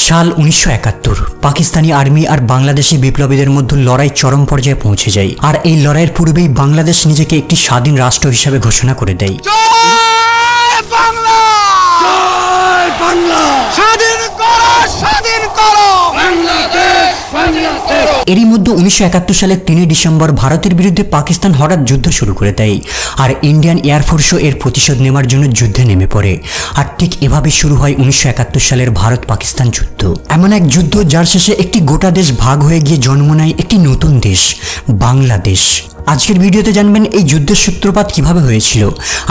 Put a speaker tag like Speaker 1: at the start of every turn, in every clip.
Speaker 1: সাল 1971 পাকিস্তানি আর্মি আর বাংলাদেশি বিপ্লবীদের মধ্যে লড়াই চরম পর্যায়ে পৌঁছে যায়। আর এই লড়াইয়ের পূর্বেই বাংলাদেশ নিজেকে একটি স্বাধীন রাষ্ট্র হিসেবে ঘোষণা করে দেয়। এরই মধ্যে 1971 সালের 3 ডিসেম্বর ভারতের বিরুদ্ধে পাকিস্তান হঠাৎ যুদ্ধ শুরু করে দেয়, আর ইন্ডিয়ান এয়ারফোর্সও এর প্রতিশোধ নেওয়ার জন্য যুদ্ধে নেমে পড়ে। আর ঠিক এভাবে শুরু হয় 1971 সালের ভারত পাকিস্তান যুদ্ধ। এমন এক যুদ্ধ যার শেষে একটি গোটা দেশ ভাগ হয়ে গিয়ে জন্ম নেয় একটি নতুন দেশ, বাংলাদেশ। আজকের ভিডিওতে জানবেন এই যুদ্ধের সূত্রপাত কিভাবে হয়েছিল,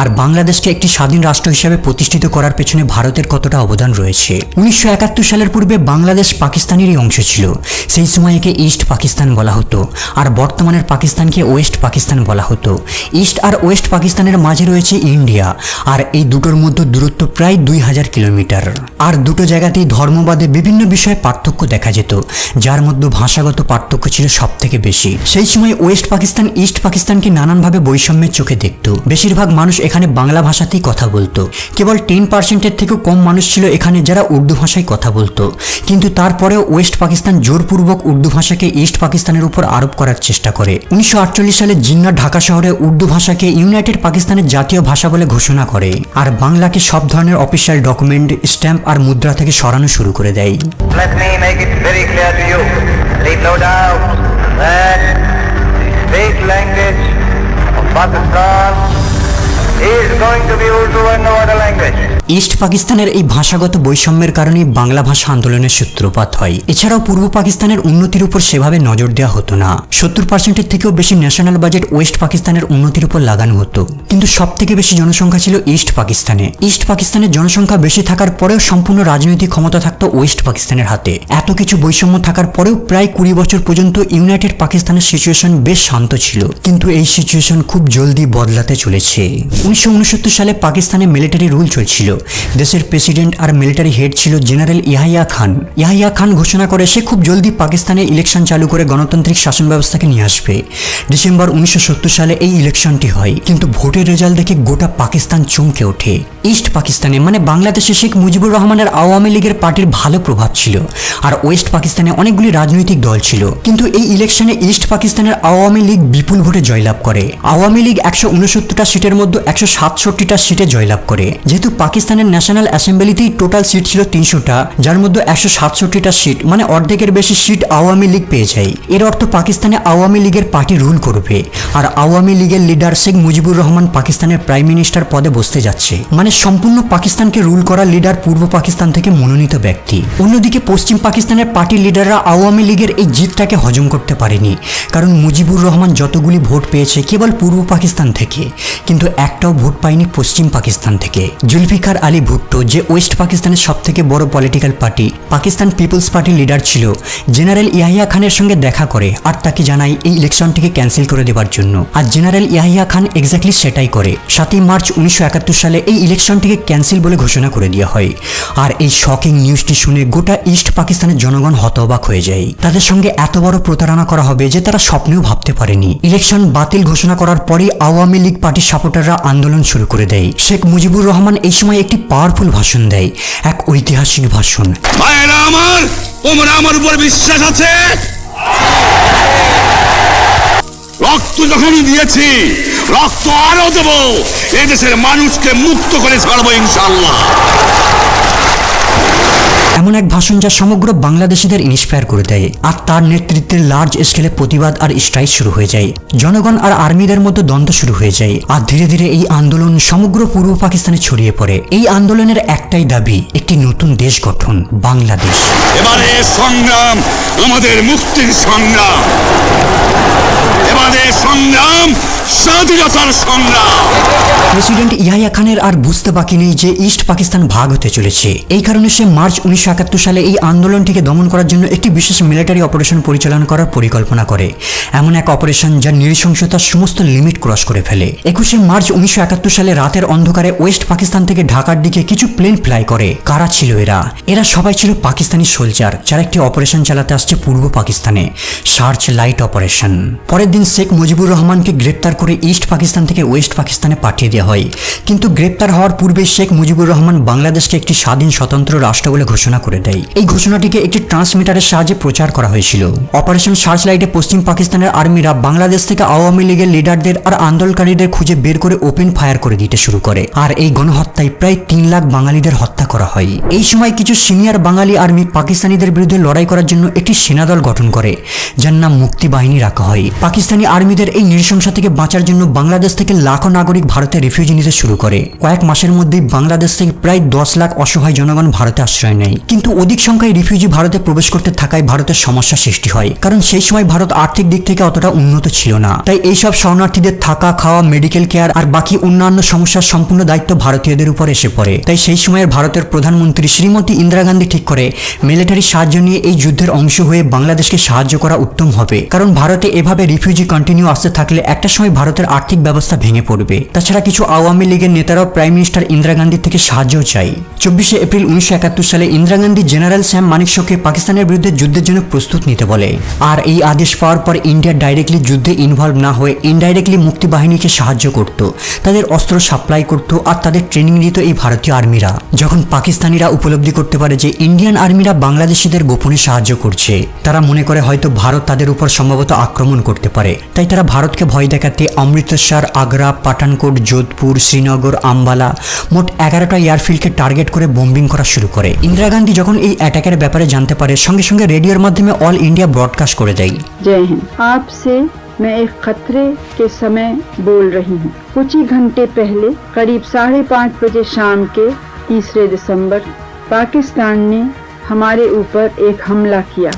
Speaker 1: আর বাংলাদেশকে একটি স্বাধীন রাষ্ট্র হিসেবে প্রতিষ্ঠিত করার পেছনে ভারতের কতটা অবদান রয়েছে। 1971 সালের পূর্বে বাংলাদেশ পাকিস্তানেরই অংশ ছিল। সেই সময় একে ইস্ট পাকিস্তান বলা হতো, আর বর্তমানের পাকিস্তানকে ওয়েস্ট পাকিস্তান বলা হতো। ইস্ট আর ওয়েস্ট পাকিস্তানের মাঝে রয়েছে ইন্ডিয়া, আর এই দুটোর মধ্যে দূরত্ব প্রায় 2000 কিলোমিটার। আর দুটো জায়গাতেই ধর্মবাদে বিভিন্ন বিষয়ে পার্থক্য দেখা যেত, যার মধ্যে ভাষাগত পার্থক্য ছিল সব থেকে বেশি। সেই সময় ওয়েস্ট পাকিস্তান ইস্ট পাকিস্তানকে নানানভাবে বৈষম্যের চোখে দেখত। বেশিরভাগ মানুষ এখানে বাংলা ভাষাতেই কথা বলতো। কেবল 10%-এর থেকেও কম মানুষ ছিল এখানে যারা উর্দু ভাষায় কথা বলতো। কিন্তু তারপরেও ওয়েস্ট পাকিস্তান জোরপূর্বক উর্দু ভাষাকে ইস্ট পাকিস্তানের উপর আরোপ করার চেষ্টা করে। 1948 সালে জিন্নাহ ঢাকা শহরে উর্দু ভাষাকে ইউনাইটেড পাকিস্তানের জাতীয় ভাষা বলে ঘোষণা করে, আর বাংলাকে সব ধরনের অফিসিয়াল ডকুমেন্ট, স্ট্যাম্প আর মুদ্রা থেকে সরানো শুরু করে দেয়।
Speaker 2: Let me make it very clear to you. Leave no doubt that state language of Pakistan is going to be Urdu and no other language.
Speaker 1: East পাকিস্তানের এই ভাষাগত বৈষম্যের কারণে বাংলা ভাষা আন্দোলনের সূত্রপাত হয়। এছাড়াও পূর্ব পাকিস্তানের উন্নতির উপর সেভাবে নজর দেওয়া হতো না। 70%-এর থেকেও বেশি ন্যাশনাল বাজেট ওয়েস্ট পাকিস্তানের উন্নতির উপর লাগানো হতো। কিন্তু সব থেকে বেশি জনসংখ্যা ছিল ইস্ট পাকিস্তানে। ইস্ট পাকিস্তানের জনসংখ্যা বেশি থাকার পরেও সম্পূর্ণ রাজনৈতিক ক্ষমতা থাকতো ওয়েস্ট পাকিস্তানের হাতে। এত কিছু বৈষম্য থাকার পরেও প্রায় 20 বছর পর্যন্ত ইউনাইটেড পাকিস্তানের সিচুয়েশন বেশ শান্ত ছিল। কিন্তু এই সিচুয়েশন খুব জলদি বদলাতে চলেছে। 1969 সালে পাকিস্তানে মিলিটারি রুল চলছিল। দেশের প্রেসিডেন্ট আর মিলিটারি হেড ছিল জেনারেল ইয়াহিয়া খান। ইয়াহিয়া খান ঘোষণা করে সে খুব জলদি পাকিস্তানে ইলেকশন চালু করে গণতান্ত্রিক শাসন ব্যবস্থাকে নিয়ে আসবে। ডিসেম্বর 1970 সালে এই ইলেকশনটি হয়, কিন্তু ভোটের রেজাল্ট দেখে গোটা পাকিস্তান চমকে ওঠে। ইস্ট পাকিস্তানে মানে বাংলাদেশে শেখ মুজিবুর রহমানের আওয়ামী লীগের পার্টির ভালো প্রভাব ছিল, আর ওয়েস্ট পাকিস্তানে অনেকগুলি রাজনৈতিক দল ছিল। কিন্তু এই ইলেকশনে ইস্ট পাকিস্তানের আওয়ামী লীগ বিপুল ভোটে জয়লাভ করে। আওয়ামী লীগ 169টা সিটের মধ্যে 167টা সিটে জয়লাভ করে। যেহেতু পাকিস্তানের ন্যাশনাল অ্যাসেম্বলিতেই টোটাল সিট ছিল 300টা, যার মধ্যে 167টা সিট মানে অর্ধেকের বেশি সিট আওয়ামী লীগ পেয়ে যায়। এর অর্থ পাকিস্তানে আওয়ামী লীগের পার্টি রুল করবে, আর আওয়ামী লীগের লিডার শেখ মুজিবুর রহমান পাকিস্তানের প্রাইম মিনিস্টার পদে বসতে যাচ্ছে। মানে সম্পূর্ণ পাকিস্তানকে রুল করা লিডার পূর্ব পাকিস্তান থেকে মনোনীত ব্যক্তি। অন্যদিকে পশ্চিম পাকিস্তানের পার্টির লিডাররা আওয়ামী লীগের এই জিতটাকে হজম করতে পারেনি, কারণ মুজিবুর রহমান যতগুলি ভোট পেয়েছে কেবল পূর্ব পাকিস্তান থেকে, কিন্তু একটাও ভোট পায়নি পশ্চিম পাকিস্তান থেকে। জুলফিকার আলী ভুট্টো, যে ওয়েস্ট পাকিস্তানের সব থেকে বড় পলিটিক্যাল পার্টি পাকিস্তান পিপলস পার্টির লিডার ছিল, জেনারেল ইয়াহিয়া খানের সঙ্গে দেখা করে আর তাকে জানায় এই ইলেকশনটিকে ক্যান্সেল করে দেওয়ার জন্য। আর জেনারেল ইয়াহিয়া খান এক্স্যাক্টলি সেটাই করে। 7 মার্চ 1971 সালে এই ইলেকশনটিকে ক্যান্সেল বলে ঘোষণা করে দেওয়া হয়। আর এই শকিং নিউজটি শুনে গোটা ইস্ট পাকিস্তানের জনগণ হতবাক হয়ে যায়। তাদের সঙ্গে এত বড় প্রতারণা করা হবে যে তারা স্বপ্নেও ভাবতে পারেনি। ইলেকশন বাতিল ঘোষণা করার পরেই আওয়ামী লীগ পার্টির সাপোর্টাররা আন্দোলন শুরু করে দেয়। শেখ মুজিবুর রহমান এই সময় একটি পাওয়ারফুল ভাষণ দেয়, এক ঐতিহাসিক ভাষণ।
Speaker 3: তোমরা আমার উপর বিশ্বাস আছে? রক্ত যখনই দিয়েছি, রক্ত আরো দেব। এদেশের মানুষকে মুক্ত করে ছাড়বো ইনশাআল্লাহ।
Speaker 1: এমন এক ভাষণ যা সমগ্র বাংলাদেশিদের ইন্সপায়ার করে দেয়, আর তার নেতৃত্বে লার্জ স্কেলে প্রতিবাদ আর স্ট্রাইক শুরু হয়ে যায়। জনগণ আর আর্মিদের মধ্যে দ্বন্দ্ব শুরু হয়ে যায়, আর ধীরে ধীরে এই আন্দোলন সমগ্র পূর্ব পাকিস্তানে ছড়িয়ে পড়ে। এই আন্দোলনের একটাই দাবি, একটি নতুন দেশ গঠন, বাংলাদেশ।
Speaker 3: এবারে সংগ্রাম আমাদের মুক্তির সংগ্রাম, এবারে সংগ্রাম স্বাধীনতার সংগ্রাম।
Speaker 1: প্রেসিডেন্ট ইয়াহিয়া খানের আর বুঝতে বাকি নেই যে ইস্ট পাকিস্তান ভাগ হতে চলেছে। এই কারণে সে মার্চ 1971 সালে এই আন্দোলনটিকে দমন করার জন্য একটি বিশেষ মিলিটারি অপারেশন পরিচালনা করার পরিকল্পনা করে। এমন এক অপারেশন যা নৃশংসতার সমস্ত লিমিট ক্রস করে ফেলে। 21 মার্চ 1971 সালে রাতের অন্ধকারে ওয়েস্ট পাকিস্তান থেকে ঢাকার দিকে কিছু প্লেন ফ্লাই করে। কারা ছিল এরা? এরা সবাই ছিল পাকিস্তানি সোলজার, যারা একটি অপারেশন চালাতে আসছে পূর্ব পাকিস্তানে, সার্চ লাইট অপারেশন। পরের দিন শেখ মুজিবুর রহমানকে গ্রেপ্তার করে ইস্ট পাকিস্তান থেকে ওয়েস্ট পাকিস্তানে পাঠিয়ে দেওয়া হয়। কিন্তু গ্রেপ্তার হওয়ার পূর্বে শেখ মুজিবুর রহমান বাংলাদেশকে একটি স্বাধীন স্বতন্ত্র রাষ্ট্র বলে ঘোষণা ঘোষণা করে দেয়। এই ঘোষণাটিকে একটি ট্রান্সমিটারের সাহায্যে প্রচার করা হয়েছিল। অপারেশন সার্চলাইটে পশ্চিম পাকিস্তানের আর্মিরা বাংলাদেশ থেকে আওয়ামী লীগের লিডারদের আর আন্দোলনকারীদের খুঁজে বের করে ওপেন ফায়ার করে দিতে শুরু করে। আর এই গণহত্যায় প্রায় 3 লাখ বাঙালিদের হত্যা করা হয়। এই সময় কিছু সিনিয়র বাঙালি আর্মি পাকিস্তানিদের বিরুদ্ধে লড়াই করার জন্য একটি সেনাদল গঠন করে, যার নাম মুক্তি বাহিনী রাখা হয়। পাকিস্তানি আর্মিদের এই নৃশংসতা থেকে বাঁচার জন্য বাংলাদেশ থেকে লাখো নাগরিক ভারতে রিফিউজি নিতে শুরু করে। কয়েক মাসের মধ্যেই বাংলাদেশ থেকে প্রায় 10 লাখ অসহায় জনগণ ভারতে আশ্রয় নেয়। কিন্তু অধিক সংখ্যায় রিফিউজি ভারতে প্রবেশ করতে থাকায় ভারতের সমস্যা সৃষ্টি হয়, কারণ সেই সময় ভারত আর্থিক দিক থেকে অতটা উন্নত ছিল না। তাই এইসব শরণার্থীদের থাকা, খাওয়া, মেডিকেল কেয়ার আর বাকি অন্যান্য সমস্যার সম্পূর্ণ দায়িত্ব ভারতীয়দের উপর এসে পড়ে। তাই সেই সময়ের ভারতের প্রধানমন্ত্রী শ্রীমতী ইন্দিরা গান্ধী ঠিক করে মিলিটারি সাহায্য নিয়ে এই যুদ্ধের অংশ হয়ে বাংলাদেশকে সাহায্য করা উত্তম হবে, কারণ ভারতে এভাবে রিফিউজি কন্টিনিউ আসতে থাকলে একটা সময় ভারতের আর্থিক ব্যবস্থা ভেঙে পড়বে। তাছাড়া কিছু আওয়ামী লীগের নেতারাও প্রাইম মিনিস্টার ইন্দিরা গান্ধীর থেকে সাহায্য চাই। 24শে এপ্রিল 1971 সালে ইন্দিরা গান্ধী জেনারেল স্যাম মানেকশকে পাকিস্তানের বিরুদ্ধে যুদ্ধের জন্য প্রস্তুত নিতে বলে। আর এই আদেশ পাওয়ার পর ইন্ডিয়া ডাইরেক্টলি যুদ্ধে ইনভলভ না হয়ে ইনডাইরেক্টলি মুক্তি বাহিনীকে সাহায্য করত, তাদের অস্ত্র সাপ্লাই করত আর তাদের ট্রেনিং দিত এই ভারতীয় আর্মিরা। যখন পাকিস্তানিরা উপলব্ধি করতে পারে যে ইন্ডিয়ান আর্মিরা বাংলাদেশিদের গোপনে সাহায্য করছে, তারা মনে করে হয়তো ভারত তাদের উপর সম্ভবত আক্রমণ করতে পারে। তাই তারা ভারতকে ভয় দেখাতে অমৃতসর, আগ্রা, পাঠানকোট, যোধপুর, শ্রীনগর, আম্বালা মোট 11টা এয়ারফিল্ডকে টার্গেট করে বোম্বিং করা শুরু করে। ইন্দিরা গান্ধী যখন এই অ্যাটাকের ব্যাপারে জানতে পারে, সঙ্গে সঙ্গে রেডিওর মাধ্যমে অল ইন্ডিয়া ব্রডকাস্ট করে দেয়।
Speaker 4: जय हिंद। आपसे मैं एक खतरे के समय बोल रही हूँ। कुछ ही घंटे पहले करीब 5:30 बजे शाम के 3 दिसंबर पाकिस्तान ने हमारे ऊपर एक हमला किया।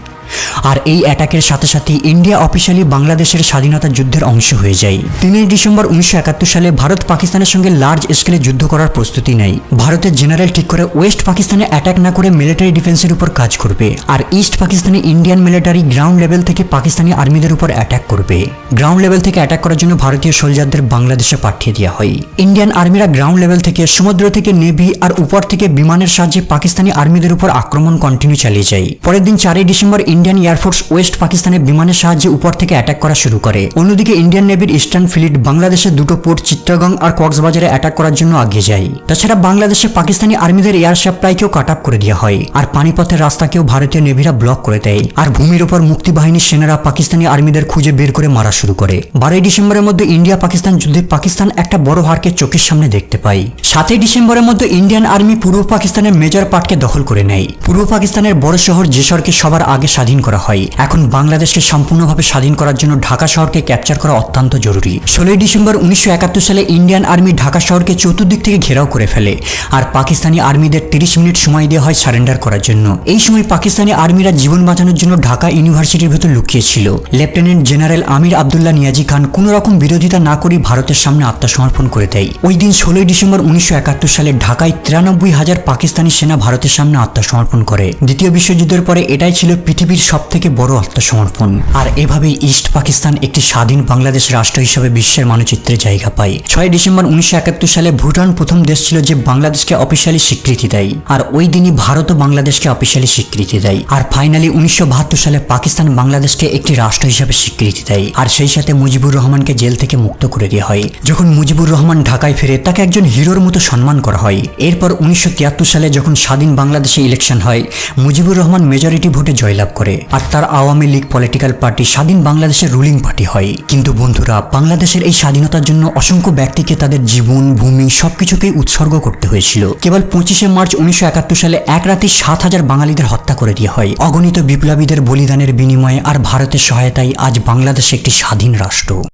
Speaker 1: আর এই অ্যাটাকের সাথে সাথে ইন্ডিয়া অফিসিয়ালি বাংলাদেশের স্বাধীনতা যুদ্ধের অংশ হয়ে যায়। 3 ডিসেম্বর 1971 সালে ভারত পাকিস্তানের সঙ্গে লার্জ স্কেলে যুদ্ধ করার প্রস্তুতি নেয়। ভারতের জেনারেল ঠিক করে ওয়েস্ট পাকিস্তানে অ্যাটাক না করে মিলিটারি ডিফেন্সের উপর কাজ করবে, আর ইস্ট পাকিস্তানে ইন্ডিয়ান মিলিটারি গ্রাউন্ড লেভেল থেকে পাকিস্তানি আর্মিদের উপর অ্যাটাক করবে। গ্রাউন্ড লেভেল থেকে অ্যাটাক করার জন্য ভারতীয় সোলজারদের বাংলাদেশে পাঠিয়ে দেওয়া হয়। ইন্ডিয়ান আর্মিরা গ্রাউন্ড লেভেল থেকে, সমুদ্র থেকে নেভি আর উপর থেকে বিমানের সাহায্যে পাকিস্তানি আর্মিদের উপর আক্রমণ কন্টিনিউ চালিয়ে যায়। পরের দিন 4 ডিসেম্বর ইন্ডিয়ান এয়ারফোর্স ওয়েস্ট পাকিস্তানের বিমানের সাহায্যে উপর থেকে অ্যাটাক করা শুরু করে। অন্যদিকে ইন্ডিয়ান নেভির ইস্টার্ন ফ্লিট বাংলাদেশের 2টো পোর্ট চিত্তগং আর কক্সবাজারে অ্যাটাক করার জন্য এগিয়ে যায়। তাছাড়া বাংলাদেশে পাকিস্তানি আর্মিদের এয়ার সাপ্লাইকেও কাট আপ করে দেওয়া হয়, আর পানিপথের রাস্তাকেও ভারতীয় নেভিরা ব্লক করে দেয়। আর ভূমির ওপর মুক্তি বাহিনীর সেনারা পাকিস্তানি আর্মিদের খুঁজে বের করে মারা শুরু করে। 12 ডিসেম্বরের মধ্যে ইন্ডিয়া পাকিস্তান যুদ্ধে পাকিস্তান একটা বড় হারকে চোখের সামনে দেখতে পায়। 7 ডিসেম্বরের মধ্যে ইন্ডিয়ান আর্মি পূর্ব পাকিস্তানের মেজর পার্টকে দখল করে নেয়। পূর্ব পাকিস্তানের বড় শহর জেশরকে সবার আগে স্বাধীন করা হয়। এখন বাংলাদেশকে সম্পূর্ণভাবে স্বাধীন করার জন্য ঢাকা শহরকে ক্যাপচার করা অত্যন্ত জরুরি। 16 ডিসেম্বর 1971 সালে ইন্ডিয়ান আর্মি ঢাকা শহরকে চতুর্দিক থেকে ঘেরাও করে ফেলে, আর পাকিস্তানি আর্মিদের 30 মিনিট সময় দেওয়া হয় সারেন্ডার করার জন্য। এই সময় পাকিস্তানি আর্মিরা জীবন বাঁচানোর জন্য ঢাকা ইউনিভার্সিটির ভেতর লুকিয়েছিল। লেফটেন্যান্ট জেনারেল আমির আবদুল্লাহ নিয়াজি খান কোনো রকম বিরোধিতা না করে ভারতের সামনে আত্মসমর্পণ করে দেয়। ওই দিন 16 ডিসেম্বর 1971 সালে ঢাকায় 93,000 পাকিস্তানি সেনা ভারতের সামনে আত্মসমর্পণ করে। দ্বিতীয় বিশ্বযুদ্ধের পরে এটাই ছিল পৃথিবীর সবথেকে বড় আত্মসমর্পণ। আর এভাবেই ইস্ট পাকিস্তান একটি স্বাধীন বাংলাদেশ রাষ্ট্র হিসেবে বিশ্বের মানচিত্রে জায়গা পায়। 6 ডিসেম্বর 1971 সালে ভুটান প্রথম দেশ ছিল যে বাংলাদেশকে অফিসিয়ালি স্বীকৃতি দেয়, আর ওই দিনই ভারতও বাংলাদেশকে অফিসিয়ালি স্বীকৃতি দেয়। আর ফাইনালি 1972 সালে পাকিস্তান বাংলাদেশকে একটি রাষ্ট্র হিসেবে স্বীকৃতি দেয়, আর সেই সাথে মুজিবুর রহমানকে জেল থেকে মুক্ত করে দেওয়া হয়। যখন মুজিবুর রহমান ঢাকায় ফেরে, তাকে একজন হিরোর মতো সম্মান করা হয়। এরপর 1973 সালে যখন স্বাধীন বাংলাদেশে ইলেকশন হয়, মুজিবুর রহমান মেজরিটি ভোটে জয়লাভ করে, আর তার আওয়ামী লীগ পলিটিক্যাল পার্টি স্বাধীন বাংলাদেশের রুলিং পার্টি হয়। কিন্তু বন্ধুরা, বাংলাদেশের এই স্বাধীনতার জন্য অসংখ্য ব্যক্তিকে তাদের জীবন, ভূমি সবকিছুকেই উৎসর্গ করতে হয়েছিল। কেবল 25শে মার্চ 1971 সালে এক রাতে 7,000 বাঙালিদের হত্যা করে দেওয়া হয়। অগণিত বিপ্লবীদের বলিদানের বিনিময়ে আর ভারতের সহায়তায় আজ বাংলাদেশ একটি স্বাধীন রাষ্ট্র।